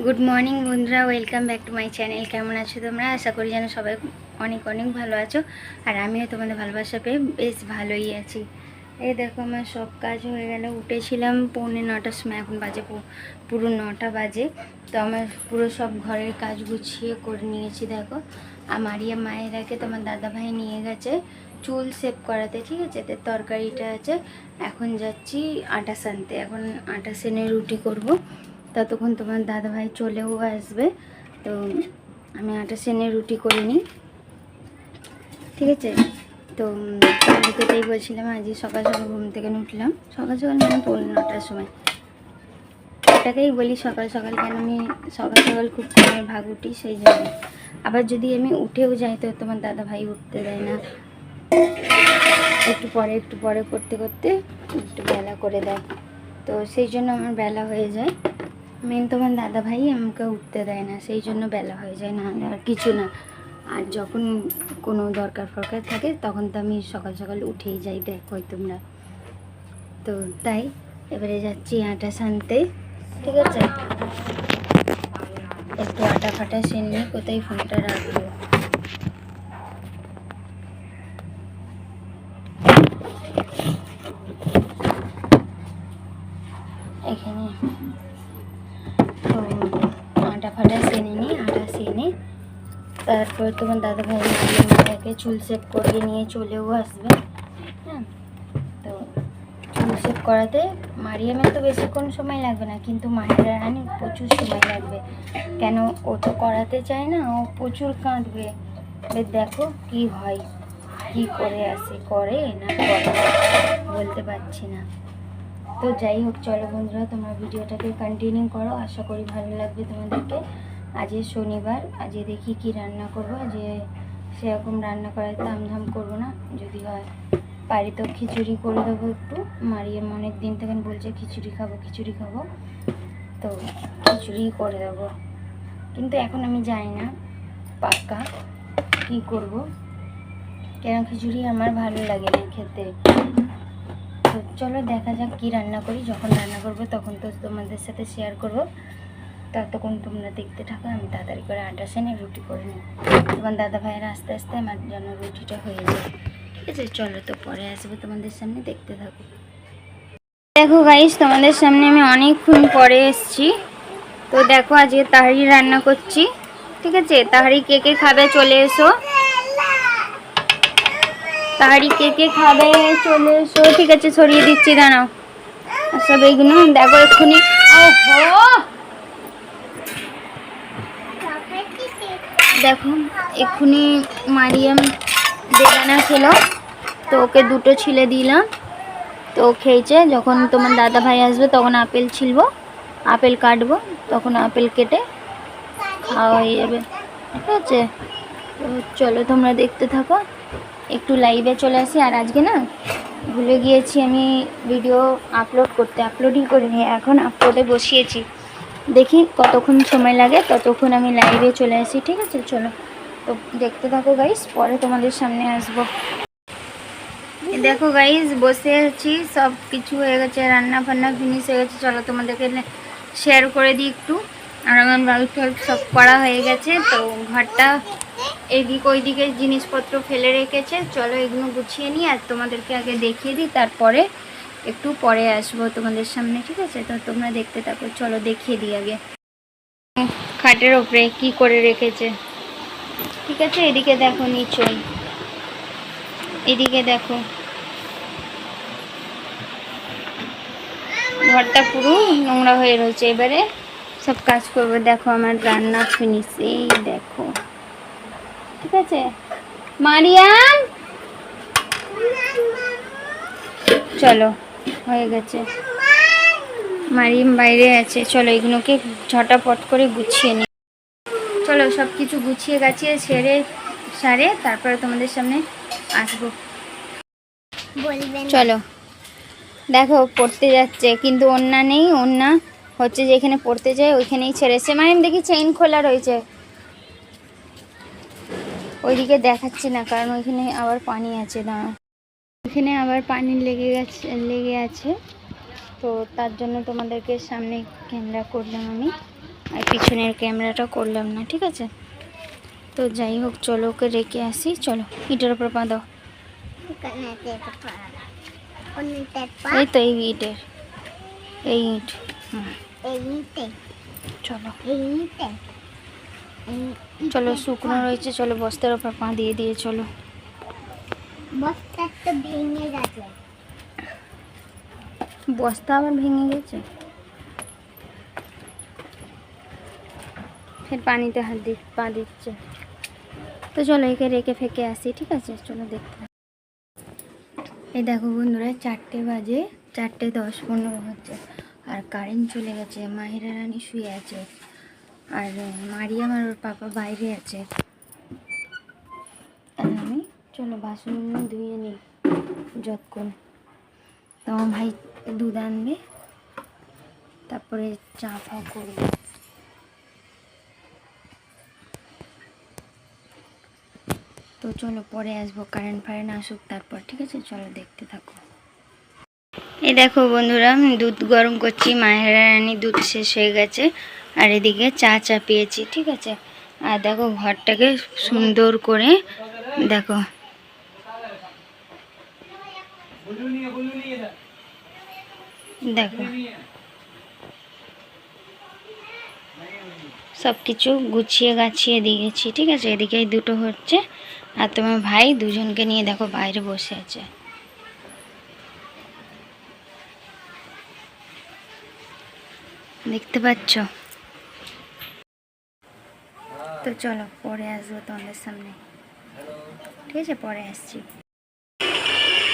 Good morning বন্ধুরা, welcome back to my channel. কেমন আছো তোমরা? আশা করি যেন সবাই অনেক অনেক ভালো আছো, আর আমিও তোমাদের ভালোবাসা পেয়ে বেশ ভালোই আছি। এই দেখো আমার সব কাজ হয়ে গেল। উঠেছিলাম 8:45 সময়, এখন বাজে পুরো 9টা বাজে। তো আমার পুরো সব ঘরের কাজ গুছিয়ে করে নিয়েছি। দেখো মারিয়া মায়ের আগে তোমার দাদাভাই নিয়ে গেছে চুল সেভ করাতে, ঠিক আছে? তো তরকারিটা আছে, এখন যাচ্ছি আটা সানতে। এখন আটা সেনে রুটি করব। ততক্ষণ তোমার দাদাভাই চলেও আসবে, তো আমি আটা সেনে রুটি করে নিই, ঠিক আছে? তো তোমাদেরকে তাই বলছিলাম, আজকে সকাল সকাল ঘুম থেকে উঠলাম। সকাল সকাল মানে 9:45 সময়। এটাকেই বলি সকাল সকাল, কেন আমি সকাল সকাল খুব কমের ভাগ উঠি, সেই জন্য। আবার যদি আমি উঠেও যাই তো তোমার দাদাভাই উঠতে দেয় না, একটু পরে করতে করতে একটু বেলা করে দেয়। তো সেই জন্য আমার বেলা হয়ে যায়। মেন তোমার দাদাভাই আমাকে উঠতে দেয় না, সেই জন্য বেলা হয়ে যায়, না আর কিছু না। আর যখন কোনো দরকার ফরকার থাকে তখন তো আমি সকাল সকাল উঠেই যাই, দেখোই তোমরা। তো তাই এবারে যাচ্ছি আটা সানতে, ঠিক আছে? একটু আটা ফাটা সেনে কোথায় ফোনটা রাখবো। এখানে তো আটা ফাটা সেনে নিই, আটা সেনে তারপর তোমার দাদাভাই মাকে চুল সেভ করিয়ে নিয়ে চলেও আসবে। হ্যাঁ, তো চুল সেভ করাতে মারিয়ামের তো বেশিক্ষণ সময় লাগবে না, কিন্তু মাহিরা রানী প্রচুর সময় লাগবে। কেন, ও তো করাতে চায় না, ও প্রচুর কাঁদবে। দেখো কি হয়, কি করে আসে, করে না করে বলতে পারছি না। তো যাই হোক, চলো বন্ধুরা তোমরা ভিডিওটাকে কন্টিনিউ করো, আশা করি ভালো লাগবে তোমাদেরকে। আজকে শনিবার, আজকে দেখি কি রান্না করবো। যে সেরকম রান্না করার তামঝাম করবো না, যদি হয় পারি তো খিচুড়ি করে দেবো একটু। মারিয়াম অনেক দিন থেকে বলছে খিচুড়ি খাবো, তো খিচুড়ি করে দেবো। কিন্তু এখন আমি জানি না পাক্কা কি করব, কেন খিচুড়ি আমার ভালো লাগে না খেতে। তো চলো দেখা যাক কি রান্না করি। যখন রান্না করবো তখন তো তোমাদের সাথে শেয়ার করবো। ততক্ষণ তোমরা দেখতে থাকো, আমি তাড়াতাড়ি করে আটা সেনে রুটি করে নিই। তোমার দাদা ভাইয়ের আস্তে আস্তে আমার জন্য রুটিটা হয়ে যায়, ঠিক আছে? চলো তো পরে আসবো তোমাদের সামনে, দেখতে থাকো। দেখো গাইস, তোমাদের সামনে আমি অনেকক্ষণ পরে এসেছি। তো দেখো আজকে তাহারি রান্না করছি, ঠিক আছে? তাহারি কে কে খাবে চলে এসো। তাহারি কে কে খাবে চলে এসো, ঠিক আছে? ছড়িয়ে দিচ্ছি, দাঁড়াও। সব এইগুলো দেখো এক্ষুনি। দেখো এক্ষুনি মারিয়াম বেদানা খেলো, তো ওকে দুটো ছিলে দিলাম, তো খেয়েছে। যখন তোমার দাদা ভাই আসবে তখন আপেল ছিলবো, আপেল কাটবো, তখন আপেল কেটে খাওয়া হয়ে যাবে, ঠিক আছে? তো চলো তোমরা দেখতে থাকো, একটু লাইভে চলে আসি। আর আজকে না ভুলে গিয়েছি আমি ভিডিও আপলোড করতে, আপলোডই করিনি, এখন আপলোডে বসিয়েছি। দেখি কতক্ষণ সময় লাগে, ততক্ষণ আমি লাইভে চলে আসি, ঠিক আছে? চলো তো দেখতে থাকো গাইস, পরে তোমাদের সামনে আসবো। দেখো গাইস, বসে আছি, সব কিছু হয়ে গেছে, রান্না ফান্না ফিনিশ হয়ে গেছে। চলো তোমাদেরকে শেয়ার করে দিই একটু। আর আমার বাড়ি সব করা হয়ে গেছে, তো ঘরটা এদিক ওইদিকে জিনিসপত্র ফেলে রেখেছে। চলো এগুলো গুছিয়ে নিই আর তোমাদেরকে আগে দেখিয়ে দিই, তারপরে একটু পরে আসবো তোমাদের সামনে, ঠিক আছে? তো তোমরা দেখতে থাকো, চলো দেখিয়ে দিই আগে খাটের ওপরে কি করে রেখেছে, ঠিক আছে? এদিকে দেখো, নিচই এদিকে দেখো, ঘরটা পুরো নোংরা হয়ে রয়েছে। এবারে সব কাজ করবো। দেখো আমার রান্না ফিনিশ, এই দেখো, ঠিক আছে? মারিয়াম চলো, হয়ে গেছে। মারিয়াম বাইরে আছে, চলো এগুলোকে ঝটাপট করে গুছিয়ে নিই। চলো সব কিছু গুছিয়ে গাছিয়ে সারে তারপরে তোমাদের সামনে আসবো। চলো দেখো পড়তে যাচ্ছে, কিন্তু ওন্না নেই, ওন্না হচ্ছে যেখানে পড়তে যায় ওইখানেই ছেড়েছে। মারিয়াম দেখি চেইন খোলা রয়েছে, ওইদিকে দেখাচ্ছি না কারণ ওইখানে আবার পানি আছে। দাঁড়াও, ওইখানে আবার পানি লেগে আছে, তো তার জন্য তোমাদেরকে সামনে ক্যামেরা করলাম আমি। আর পিছনের ক্যামেরাটা করলাম না, ঠিক আছে। তো যাই হোক, চলো ওকে রেখে আসি। চলো ইটের ওপর পা দাও। এই তো এই ইটের, এই ইট। চলো চলো, শুকনো রয়েছে, চলো বস্তার ওপর পা দিয়ে দিয়ে চলো। বস্তা ভেঙে গেছে, বস্তা আবার ভেঙে গেছে, ফের পানিতে হাত দিয়ে পা দিচ্ছে। তো চলো একে রেখে ফেঁকে আসি, ঠিক আছে। চলো দেখতে। এই দেখো বন্ধুরা, 4টে বাজে, 4:10-15 হচ্ছে, আর কারেন্ট চলে গেছে। মাহিরা রানী শুয়ে আছে, আর মারিয়াম আর ওর পাপা বাইরে আছে। আর আমি চলো বাসন ধুয়ে নিই যতক্ষণ। তো আমার ভাই দুধ আনবে, তারপরে চা ফা করবো। তো চলো পরে আসবো, কারেন্ট ফারেন্ট আসুক তারপর, ঠিক আছে। চলো দেখতে থাকো। এই দেখো বন্ধুরা, আমি দুধ গরম করছি। মাহিরা রানী দুধ শেষ হয়ে গেছে, আর এদিকে চা চাপিয়েছি, ঠিক আছে। আর দেখো ঘরটাকে সুন্দর করে দেখো, দেখো সব কিছু গুছিয়ে গাছিয়ে দিয়েছি, ঠিক আছে। এদিকে এই দুটো হচ্ছে, আর তোমার ভাই দুজনকে নিয়ে দেখো বাইরে বসে আছে। দেখতে পাচ্ছ? তো চলো পরে আসবো তোমাদের সামনে, ঠিক আছে, পরে আসছি।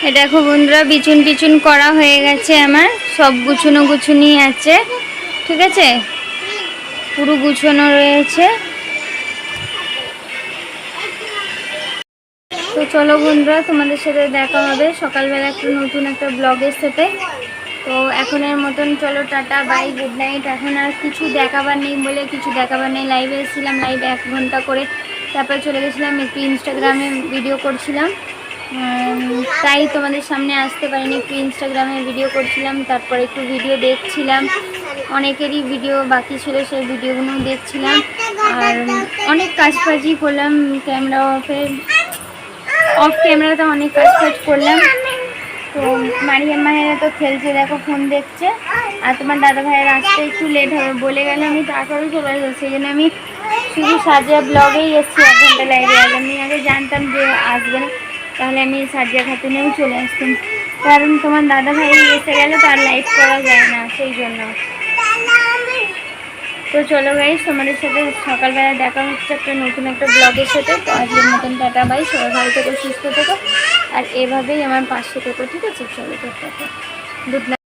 এই দেখো বন্ধুরা, বিছুন টিছুন করা হয়ে গেছে, আমার সব গুছানো গুছুনি আছে, ঠিক আছে, পুরো গুছানো রয়েছে। তো চলো বন্ধুরা, তোমাদের সাথে দেখা হবে সকালবেলা একটা নতুন একটা ব্লগের সাথে। তো এখনের মতন চলো টাটা, বাই, গুড নাইট। এখন আর কিছু দেখাবার নেই বলে কিছু দেখাবার নেই। লাইভে এসেছিলাম, লাইভে 1 ঘন্টা করে, তারপর চলে গেছিলাম একটু ইনস্টাগ্রামে ভিডিও করছিলাম, তাই তোমাদের সামনে আসতে পারিনি। একটু ইনস্টাগ্রামে ভিডিও করছিলাম, তারপর একটু ভিডিও দেখছিলাম, অনেকেরই ভিডিও বাকি ছিল, সেই ভিডিওগুলো দেখছিলাম। আর অনেক কাজবাজি করলাম, ক্যামেরা অফ ক্যামেরাতে অনেক কাজ করলাম। তো মাহিরা তো খেলছে, দেখো ফোন দেখছে। আর তোমার দাদা ভাইয়ের আসতে একটু লেট হবে বলে গেলে, আমি তাড়াতাড়ি চলে আসবো। সেই জন্য আমি শুধু সাজিয়া ব্লগেই এসেছি 1 ঘন্টা লাইভে। আমি আগে জানতাম যে আসবে না, তাহলে আমি সাজিয়া খাতুনেও চলে আসতাম, কারণ তোমার দাদা ভাই এসে গেলে তার লাইভ করা যায় না, সেই জন্য। তো চলো গাইস, তোমাদের সাথে সকালবেলা দেখা হচ্ছে একটা নতুন একটা ব্লগের সাথে। তো আজকের মতন টাটা, বাই, সবাই ভালো থেকো, সুস্থ থেকো, আর এভাবেই আমার পাশে থেকো, ঠিক আছে। চলো টাটা, গুড নাইট।